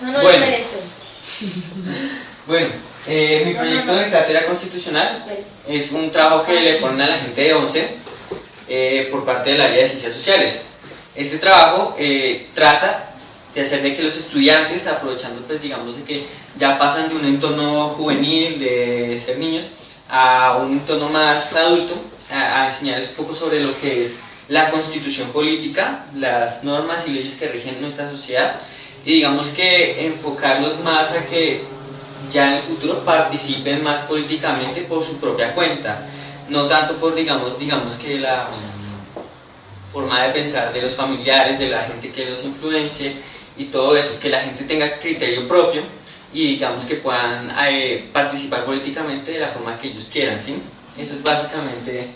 No nos Bueno. merezco. Bueno, mi proyecto de cátedra constitucional es un trabajo que le ponen a la gente de 11 por parte del área de ciencias sociales. Este trabajo trata de hacer de que los estudiantes, aprovechando pues digamos de que ya pasan de un entorno juvenil, de ser niños, a un entorno más adulto, a enseñarles un poco sobre lo que es la constitución política, las normas y leyes que rigen nuestra sociedad, y digamos que enfocarlos más a que ya en el futuro participen más políticamente por su propia cuenta, no tanto por digamos que la forma de pensar de los familiares, de la gente que los influencie y todo eso, que la gente tenga criterio propio y digamos que puedan participar políticamente de la forma que ellos quieran, ¿sí? Eso es básicamente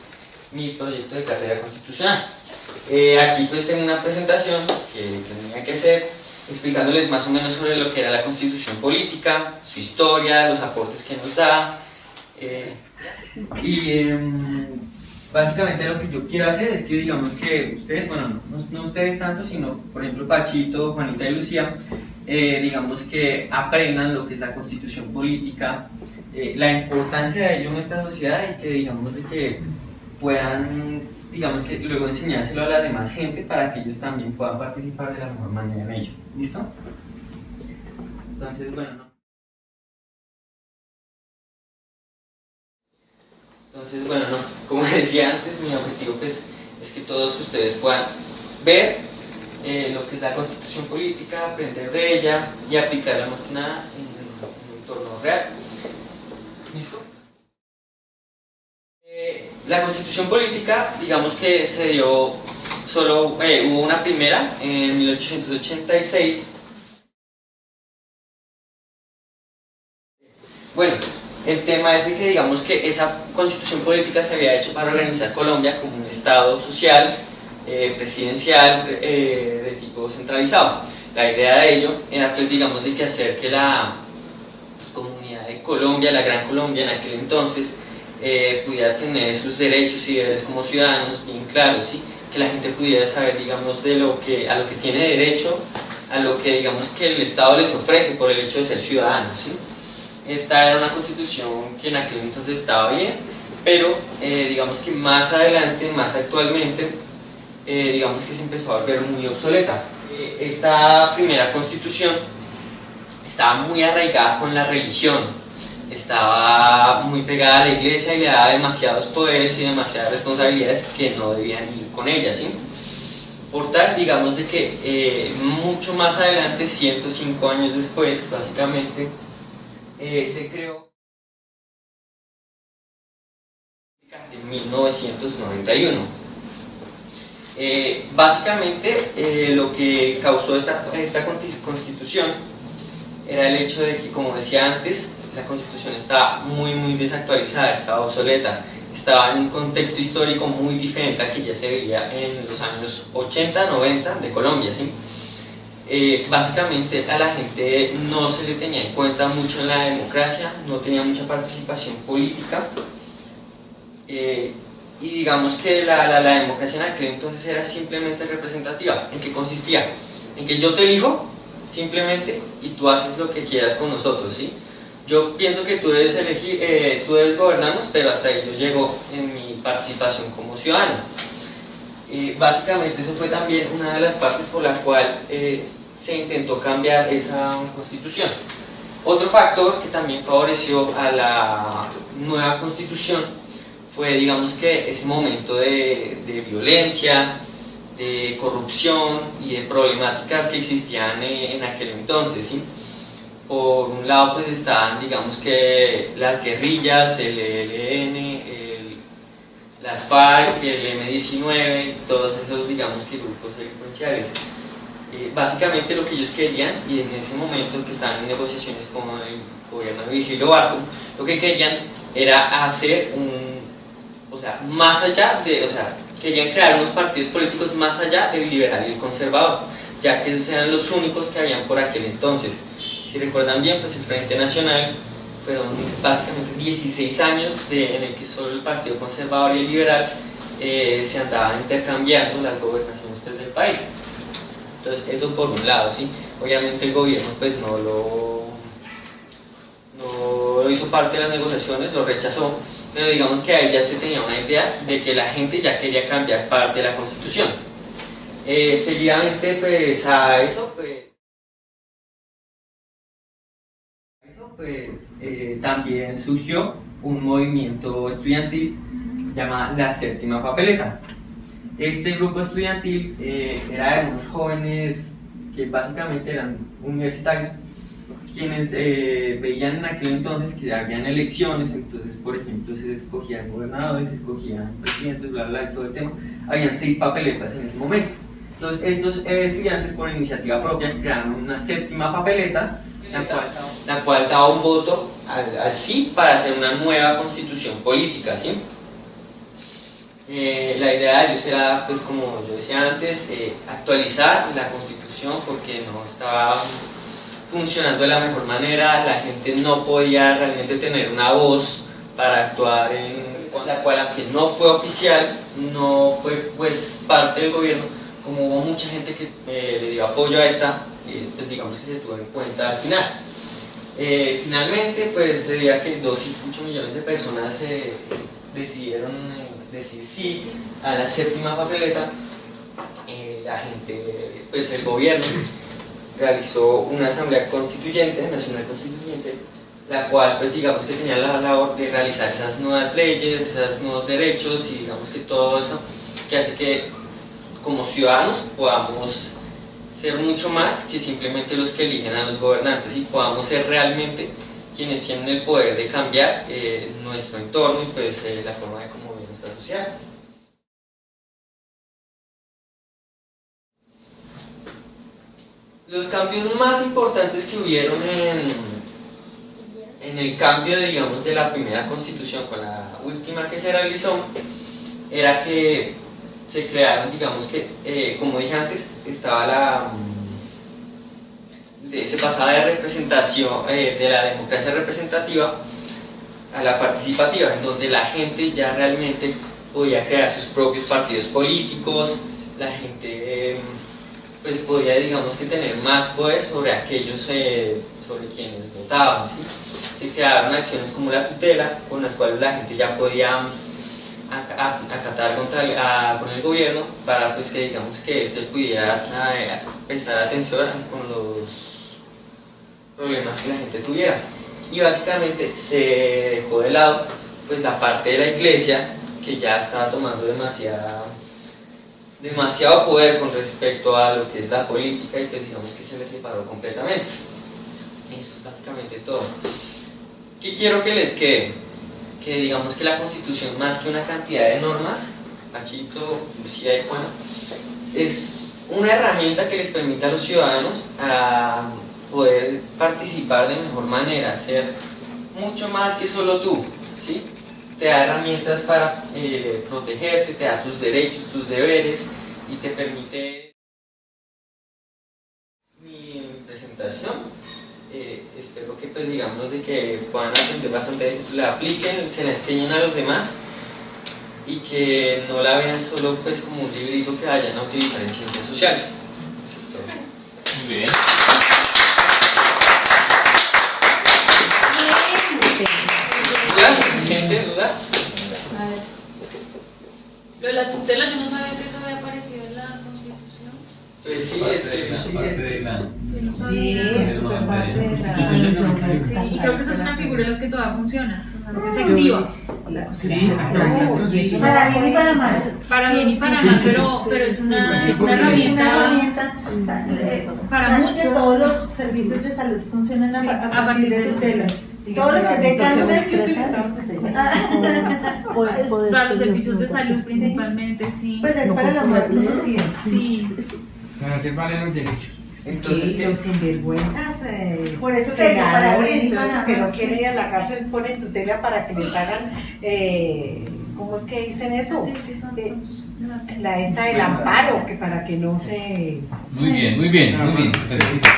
mi proyecto de cátedra constitucional. Aquí pues tengo una presentación que tenía que hacer explicándoles más o menos sobre lo que era la constitución política, su historia, los aportes que nos da básicamente lo que yo quiero hacer es que digamos que ustedes, bueno, no ustedes tanto, sino por ejemplo Pachito, Juanita y Lucía, digamos que aprendan lo que es la constitución política, la importancia de ello en nuestra sociedad y que digamos de que puedan, digamos que luego enseñárselo a la demás gente para que ellos también puedan participar de la mejor manera en ello. ¿Listo? Entonces, bueno, no. Como decía antes, mi objetivo pues, es que todos ustedes puedan ver lo que es la constitución política, aprender de ella y aplicarla más que nada en un entorno real. ¿Listo? La constitución política, digamos que se dio solo, hubo una primera en 1886. Bueno, el tema es de que digamos que esa constitución política se había hecho para organizar Colombia como un estado social, presidencial, de tipo centralizado. La idea de ello era pues digamos de que hacer que la comunidad de Colombia, la Gran Colombia en aquel entonces, pudiera tener sus derechos y deberes como ciudadanos bien claros, ¿sí? Que la gente pudiera saber digamos a lo que tiene derecho, a lo que digamos que el Estado les ofrece por el hecho de ser ciudadanos, ¿sí? Esta era una constitución que en aquel entonces estaba bien, pero digamos que más adelante, más actualmente, digamos que se empezó a volver muy obsoleta. Esta primera constitución estaba muy arraigada con la religión, estaba muy pegada a la iglesia y le daba demasiados poderes y demasiadas responsabilidades que no debían ir con ella, ¿sí? Por tal, digamos de que mucho más adelante, 105 años después, básicamente, se creó en 1991. Básicamente lo que causó esta constitución era el hecho de que, como decía antes, la constitución estaba muy desactualizada, estaba obsoleta, estaba en un contexto histórico muy diferente al que ya se veía en los años 80, 90 de Colombia, ¿sí? Básicamente a la gente no se le tenía en cuenta mucho en la democracia, no tenía mucha participación política y digamos que la democracia en aquel entonces era simplemente representativa. ¿En qué consistía? En que yo te elijo simplemente y tú haces lo que quieras con nosotros, ¿sí? Yo pienso que tú debes elegir, tú debes gobernarnos, pero hasta ahí yo llego en mi participación como ciudadano. Básicamente eso fue también una de las partes por la cual se intentó cambiar esa constitución. Otro factor que también favoreció a la nueva constitución fue, digamos que ese momento de violencia, de corrupción y de problemáticas que existían en aquel entonces, ¿sí? Por un lado pues estaban digamos que las guerrillas, el ELN, las FARC, el M-19, todos esos digamos que grupos delincuenciales. Básicamente lo que ellos querían, y en ese momento que estaban en negociaciones con el gobierno de Virgilio Barco, lo que querían era hacer más allá de, querían crear unos partidos políticos más allá del liberal y el conservador, ya que esos eran los únicos que habían por aquel entonces. Si recuerdan bien, pues el Frente Nacional fueron básicamente 16 años en el que solo el Partido Conservador y el Liberal se andaban intercambiando las gobernaciones del país. Entonces, eso por un lado, ¿sí? Obviamente el gobierno pues no lo hizo parte de las negociaciones, lo rechazó, pero digamos que ahí ya se tenía una idea de que la gente ya quería cambiar parte de la Constitución. Seguidamente pues a eso también surgió un movimiento estudiantil llamado la Séptima Papeleta. Este grupo estudiantil era de unos jóvenes que básicamente eran universitarios, quienes veían en aquel entonces que habían elecciones, entonces por ejemplo se escogían gobernadores, se escogían presidentes, bla bla, y todo el tema. Habían 6 papeletas en ese momento. Entonces estos estudiantes por iniciativa propia crearon una séptima papeleta, la cual daba un voto al sí para hacer una nueva constitución política, ¿sí? La idea de ellos era, pues como yo decía antes, actualizar la constitución porque no estaba funcionando de la mejor manera, la gente no podía realmente tener una voz para actuar en la cual, aunque no fue oficial, no fue pues parte del gobierno, como hubo mucha gente que le dio apoyo a esta, pues digamos que se tuvo en cuenta al final. Finalmente, pues debido a que 2,8 millones de personas decidieron decir sí a la séptima papeleta, la gente, pues el gobierno realizó una asamblea constituyente, nacional constituyente, la cual pues digamos que tenía la labor de realizar esas nuevas leyes, esos nuevos derechos y digamos que todo eso que hace que como ciudadanos podamos ser mucho más que simplemente los que eligen a los gobernantes y podamos ser realmente quienes tienen el poder de cambiar nuestro entorno y pues la forma de cómo vive nuestra sociedad. Los cambios más importantes que hubieron en el cambio, digamos, de la primera constitución con la última que se realizó, era que se crearon, digamos que, como dije antes, estaba se pasaba de representación, de la democracia representativa a la participativa, en donde la gente ya realmente podía crear sus propios partidos políticos, la gente pues podía, digamos que, tener más poder sobre aquellos sobre quienes votaban, ¿sí? Se crearon acciones como la tutela, con las cuales la gente ya podía acatar con el gobierno para pues que digamos que éste pudiera prestar atención con los problemas que la gente tuviera. Y básicamente se dejó de lado pues la parte de la iglesia que ya estaba tomando demasiado poder con respecto a lo que es la política y pues digamos que se le separó completamente. Eso es básicamente todo. ¿Qué quiero que les quede? Que digamos que la Constitución, más que una cantidad de normas, Pachito, Lucía y Juan, es una herramienta que les permite a los ciudadanos a poder participar de mejor manera, ser mucho más que solo tú, ¿sí? Te da herramientas para protegerte, te da tus derechos, tus deberes y te permite. Mi presentación, espero que pues digamos de que puedan aprender bastante, la apliquen, se la enseñen a los demás y que no la vean solo pues como un librito que vayan a utilizar en ciencias sociales. Eso es todo. Muy bien. ¿Dudas? ¿Gente? ¿Dudas? A ver. Lo de la tutela, yo no sabía que eso había aparecido en la Constitución. Pues sí, Sí, eso fue parte de la. Sí, y creo que esa es una figura en las que todavía funciona, es efectiva. Sí, para bien y para mal. Para bien y para mal, pero es una herramienta para muchos. muchos. Todos los servicios de salud funcionan a partir de tutelas. Todo lo que es de cáncer que utilizamos Para los servicios de salud principalmente, sí. Pues es para la muerte, Sí. Para hacer valer los derechos. Entonces, los sinvergüenzas por eso que para senadores, bien y para que no mal. quieren ir a la cárcel ponen tutela para que les hagan ¿cómo es que dicen eso? La esta del amparo, que para que no se Muy bien, Teresita.